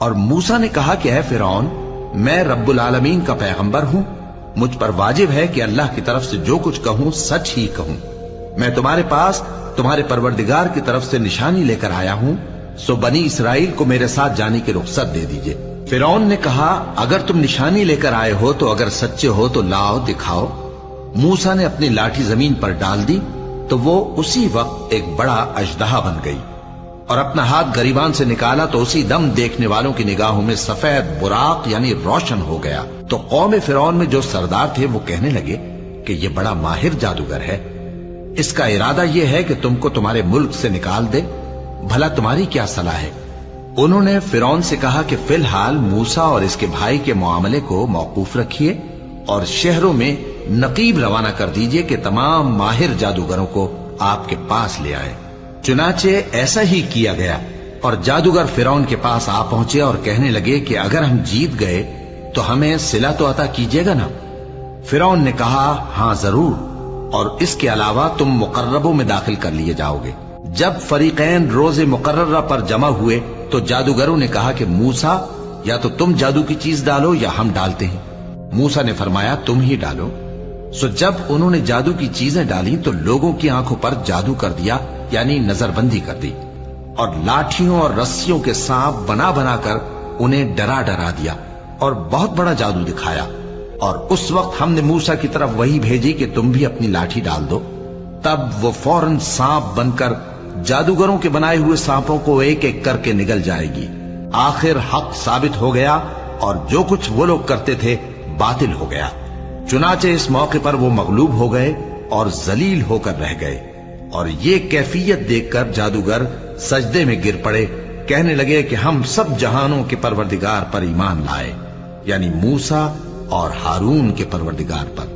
اور موسیٰ نے کہا کہ اے فرعون، میں رب العالمین کا پیغمبر ہوں، مجھ پر واجب ہے کہ اللہ کی طرف سے جو کچھ کہوں سچ ہی کہوں۔ میں تمہارے پاس تمہارے پروردگار کی طرف سے نشانی لے کر آیا ہوں، سو بنی اسرائیل کو میرے ساتھ جانے کی رخصت دے دیجئے۔ فرعون نے کہا اگر تم نشانی لے کر آئے ہو تو اگر سچے ہو تو لاؤ دکھاؤ۔ موسیٰ نے اپنی لاٹھی زمین پر ڈال دی تو وہ اسی وقت ایک بڑا اژدہا بن گئی، اور اپنا ہاتھ گریبان سے نکالا تو اسی دم دیکھنے والوں کی نگاہوں میں سفید براق یعنی روشن ہو گیا۔ تو قوم فرعون میں جو سردار تھے وہ کہنے لگے کہ یہ بڑا ماہر جادوگر ہے، اس کا ارادہ یہ ہے کہ تم کو تمہارے ملک سے نکال دے، بھلا تمہاری کیا صلاح ہے؟ انہوں نے فرعون سے کہا کہ فی الحال موسیٰ اور اس کے بھائی کے معاملے کو موقوف رکھیے اور شہروں میں نقیب روانہ کر دیجئے کہ تمام ماہر جادوگروں کو آپ کے پاس لے آئے۔ چنانچہ ایسا ہی کیا گیا، اور جادوگر فرعون کے پاس آ پہنچے اور کہنے لگے کہ اگر ہم جیت گئے تو ہمیں صلہ تو عطا کیجیے گا نا؟ فرعون نے کہا ہاں ضرور، اور اس کے علاوہ تم مقربوں میں داخل کر لیے جاؤ گے۔ جب فریقین روز مقررہ پر جمع ہوئے تو جادوگروں نے کہا کہ موسیٰ یا تو تم جادو کی چیز ڈالو یا ہم ڈالتے ہیں۔ موسیٰ نے فرمایا تم ہی ڈالو۔ سو جب انہوں نے جادو کی چیزیں ڈالیں تو لوگوں کی آنکھوں پر جادو کر دیا، یعنی نظر بندی کر دی، اور لاٹھیوں اور رسیوں کے سانپ بنا بنا کر انہیں ڈرا ڈرا دیا اور بہت بڑا جادو دکھایا۔ اور اس وقت ہم نے موسیٰ کی طرف وحی بھیجی کہ تم بھی اپنی لاٹھی ڈال دو، تب وہ فوراً سانپ بن کر جادوگروں کے بنائے ہوئے سانپوں کو ایک ایک کر کے نگل جائے گی۔ آخر حق ثابت ہو گیا اور جو کچھ وہ لوگ کرتے تھے باطل ہو گیا۔ چنانچہ اس موقع پر وہ مغلوب ہو گئے اور ذلیل ہو کر رہ گئے، اور یہ کیفیت دیکھ کر جادوگر سجدے میں گر پڑے، کہنے لگے کہ ہم سب جہانوں کے پروردگار پر ایمان لائے، یعنی موسیٰ اور ہارون کے پروردگار پر۔